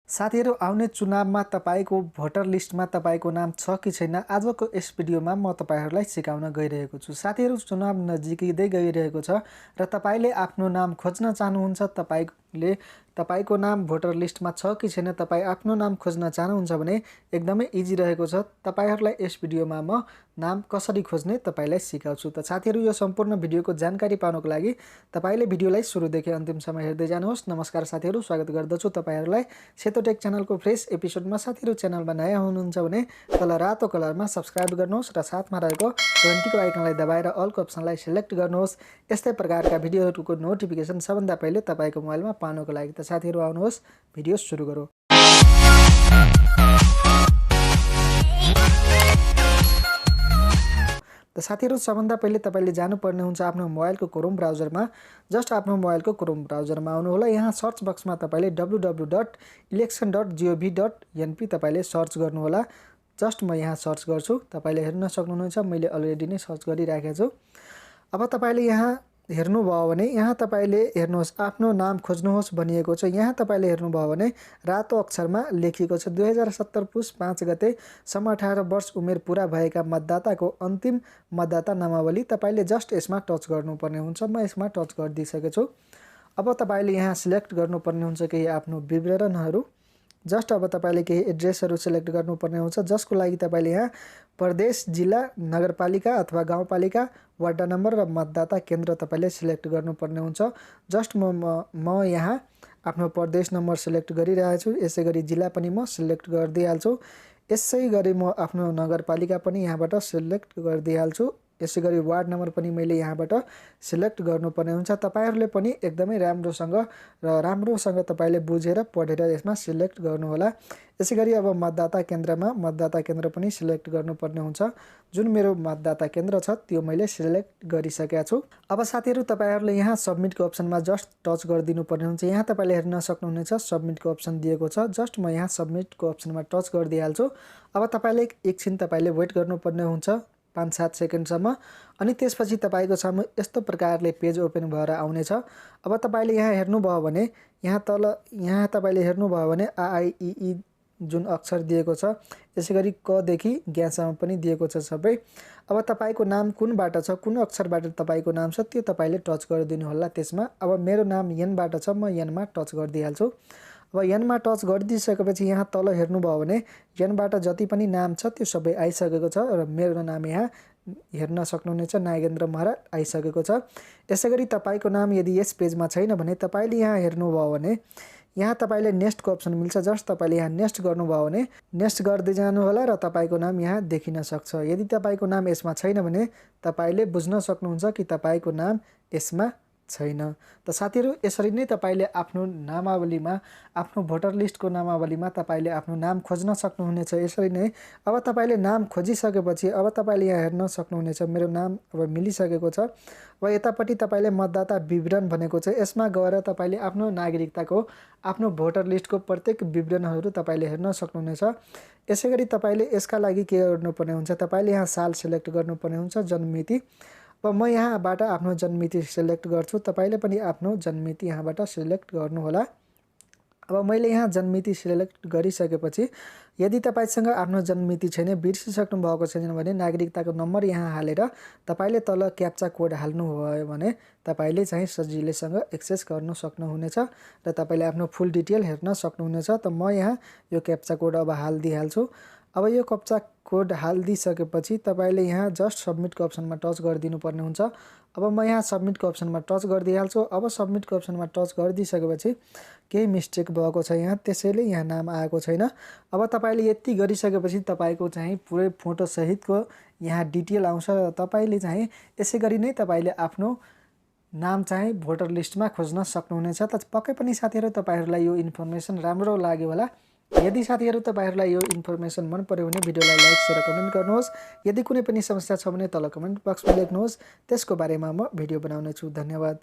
साथीहरु आउने चुनावमा तपाईको भोटर लिस्टमा तपाईको नाम छ कि छैन आजको यस भिडियोमा म तपाईहरुलाई सिकाउन गइरहेको छु। साथीहरु चुनाव नजिकै गइरहेको छ र तपाईले आफ्नो नाम खोज्न चाहनुहुन्छ। तपाईको नाम भोटर लिस्टमा छ कि छैन तपाई आफ्नो नाम खोज्न चाहनुहुन्छ भने एकदमै इजी रहेको छ। तपाईहरुलाई यस भिडियोमा म नाम कसरी खोज्ने तपाईलाई सिकाउँछु। त साथीहरु यो सम्पूर्ण भिडियोको जानकारी पाउनको लागि तपाईले भिडियोलाई सुरुदेखि अन्तिमसम्म हेर्दै जानुहोस्। नमस्कार साथीहरु, स्वागत गर्दछु तपाईहरुलाई सेतो टेक च्यानलको फ्रेश एपिसोडमा। साथीहरु च्यानलमा नयाँ हुनुहुन्छ भने तल रातो कलरमा सब्स्क्राइब गर्नुहोस् र साथमा रहेको घण्टीको आइकनलाई दबाएर अलको अप्सनलाई सिलेक्ट गर्नुहोस्। यस्तै प्रकारका भिडियोहरुको नोटिफिकेसन सबभन्दा पहिले तपाईको मोबाइलमा पाउनको लागि। त साथीहरु आउनुहोस् भिडियो सुरु गरौँ। त साथीहरु सबभन्दा पहिले तपाईले जानुपर्ने हुन्छ आफ्नो मोबाइलको क्रोम ब्राउजरमा। जस्ट आफ्नो मोबाइलको क्रोम ब्राउजरमा आउनु होला। यहाँ सर्च बक्समा तपाईले www.election.gov.np तपाईले सर्च गर्नु होला। जस्ट म यहाँ सर्च गर्छु, तपाईले हेर्न सक्नुहुनेछ मैले अलरेडी नै सर्च गरिराखेको छु। अब तपाईले यहाँ हेर्नुभयो भने यहाँ तपाईले हेर्नुहोस् आफ्नो नाम खोज्नुहोस् भनिएको छ। यहाँ तपाईले हेर्नुभयो भने रातो अक्षरमा लेखिएको छ 2070 पुस 5 गते सम्म 18 वर्ष उमेर पूरा भएका मतदाताको अन्तिम मतदाता नामावली। तपाईले जस्ट यसमा टच गर्नुपर्ने हुन्छ। म यसमा टच गरिदिसकेको छु। अब तपाईले यहाँ सिलेक्ट गर्नुपर्ने हुन्छ केही आफ्नो विवरणहरू। जस्ट अब तपाईले केही एड्रेसहरू सिलेक्ट गर्नुपर्ने हुन्छ, जसको लागि तपाईले यहाँ प्रदेश, जिल्ला, नगरपालिका अथवा गाउँपालिका, वार्ड नम्बर र मतदाता केन्द्र तपाईले सिलेक्ट गर्नुपर्ने हुन्छ। जस्ट म यहाँ आफ्नो प्रदेश नम्बर सिलेक्ट गरिरहेको छु। यसै गरी जिल्ला पनि म सिलेक्ट गरिदिइहाल्छु। यसै गरी म आफ्नो नगरपालिका पनि यहाँबाट सिलेक्ट गरिदिइहाल्छु। यसै गरी वार्ड नम्बर पनि मैले यहाँबाट सिलेक्ट गर्नुपर्ने हुन्छ। तपाईहरुले पनि एकदमै राम्रोसँग तपाईले बुझेर पढेर यसमा सिलेक्ट गर्नुहोला। यसै गरी अब मतदाता केन्द्रमा मतदाता केन्द्र पनि सिलेक्ट गर्नुपर्ने हुन्छ। जुन मेरो मतदाता केन्द्र छ त्यो मैले सिलेक्ट गरिसकेको छु। अब साथीहरु तपाईहरुले यहाँ सबमिटको अप्सनमा जस्ट टच गरिदिनु पर्ने हुन्छ। यहाँ तपाईले हेर्न सक्नुहुनेछ सबमिटको अप्सन दिएको छ। जस्ट म यहाँ सबमिटको अप्सनमा टच गरिदिइहाल्छु। अब तपाईले एकछिन तपाईले वेट गर्नुपर्ने हुन्छ 5-7 सेकेन्डसम्म। अनि त्यसपछि तपाईको सामु यस्तो प्रकारले पेज ओपन भएर आउनेछ। अब तपाईले यहाँ हेर्नुभयो भने यहाँ तपाईले हेर्नुभयो भने AIEE जुन अक्षर दिएको छ, यसै गरी क देखि ज्ञसम्म पनि दिएको छ सबै। अब तपाईको नाम कुनबाट छ, कुन अक्षरबाट तपाईको नाम छ त्यो तपाईले टच गरिदिनु होला त्यसमा। अब मेरो नाम यनबाट छ, म यनमा टच गरिदिइहाल्छु। अब यनमा टच गरिदिसकेपछि यहाँ तल हेर्नुभयो भने यनबाट जति पनि नाम छ त्यो सबै आइसकेको छ र मेरो नाम यहाँ हेर्न सक्नुहुनेछ नागेन्द्र महरा आइसकेको छ। यसै गरी तपाईको नाम यदि यस पेजमा छैन भने तपाईले यहाँ हेर्नुभयो भने यहाँ तपाईले नेक्स्टको अप्सन मिल्छ। जस्ट तपाईले यहाँ नेक्स्ट गर्नुभयो भने नेक्स्ट गर्दै जानु होला र तपाईको नाम यहाँ देखिन सक्छ। यदि तपाईको नाम यसमा छैन भने तपाईले बुझ्न सक्नुहुन्छ कि तपाईको नाम यसमा छैन। त साथीहरु यसरी नै तपाईले आफ्नो नामावलीमा, आफ्नो भोटर लिस्टको नामावलीमा तपाईले आफ्नो नाम खोज्न सक्नुहुनेछ। यसरी नै अब तपाईले नाम खोजिसकेपछि अब तपाईले यहाँ हेर्न सक्नुहुनेछ मेरो नाम अब मिलिसकेको छ। अब यतापट्टि तपाईले मतदाता विवरण भनेको छ, यसमा गएर तपाईले आफ्नो नागरिकताको, आफ्नो भोटर लिस्टको प्रत्येक विवरणहरू तपाईले हेर्न सक्नुहुनेछ। यसै गरी तपाईले यसका लागि के गर्नुपर्ने हुन्छ, तपाईले यहाँ साल सिलेक्ट गर्नुपर्ने हुन्छ, जन्ममिति। अब म यहाँबाट आफ्नो जन्ममिति सिलेक्ट गर्छु, तपाईले पनि आफ्नो जन्ममिति यहाँबाट सिलेक्ट गर्नु होला। अब मैले यहाँ जन्ममिति सिलेक्ट गरिसकेपछि यदि तपाईसँग आफ्नो जन्ममिति छैन, बिर्सिसक्नु भएको छैन भने नागरिकताको नम्बर यहाँ हालेर तपाईले तल क्याप्चा कोड हाल्नुभयो भने तपाईले चाहिँ सजिलैसँग एक्सेस गर्न सक्नुहुनेछ र तपाईले आफ्नो फुल डिटेल हेर्न सक्नुहुनेछ। त म यहाँ यो क्याप्चा कोड अब हाल्दिहाल्छु। अब यो क्याप्चा कोड हालिदिसकेपछि तपाईले यहाँ जस्ट सबमिटको अप्सनमा टच गरिदिनु पर्ने हुन्छ। अब म यहाँ सबमिटको अप्सनमा टच गरिदिइहाल्छु। अब सबमिटको अप्सनमा टच गरिदिसकेपछि केही मिस्टेक भएको छ यहाँ, त्यसैले यहाँ नाम आएको छैन। अब तपाईले यति गरिसकेपछि तपाईको चाहिँ पुरै फोटो सहितको यहाँ डिटेल आउँछ र तपाईले चाहिँ यसै गरी नै तपाईले आफ्नो नाम चाहिँ भोटर लिस्टमा खोज्न सक्नुहुनेछ। त पक्कै पनि साथीहरु तपाईहरुलाई यो इन्फर्मेसन राम्रो लाग्यो होला। यदि साथीहरु तपाईहरुलाई यो इन्फर्मेसन मन पर्यो भने भिडियोलाई लाइक, शेयर, कमेन्ट गर्नुहोस्। यदि कुनै पनि समस्या छ भने तल कमेन्ट बक्समा लेख्नुहोस्, त्यसको बारेमा म भिडियो बनाउने छु। धन्यवाद।